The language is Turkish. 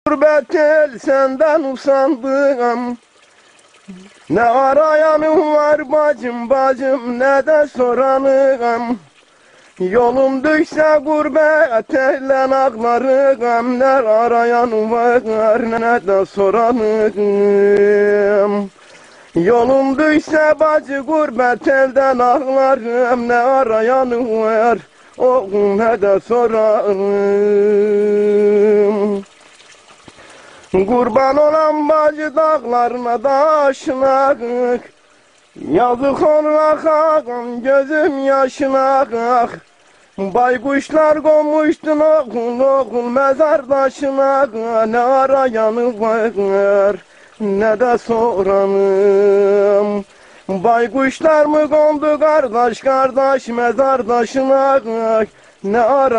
Gurbet el senden usandım. Ne arayanım var bacım bacım, ne de soranım. Yolum düşse gurbet elle ağlarım. Ne arayanım var ne de soranım. Yolum düşse bacı gurbet elden ağlarım. Ne arayanım var ne de sorarım. Kurban olan bacı dağlarına taşına, yazık ona kakam gözüm yaşına. Baykuşlar konmuştun okul mezar taşına. Ne arayanı var ne de soranım. Baykuşlar mı kondu kardeş kardeş mezar taşına. Ne ara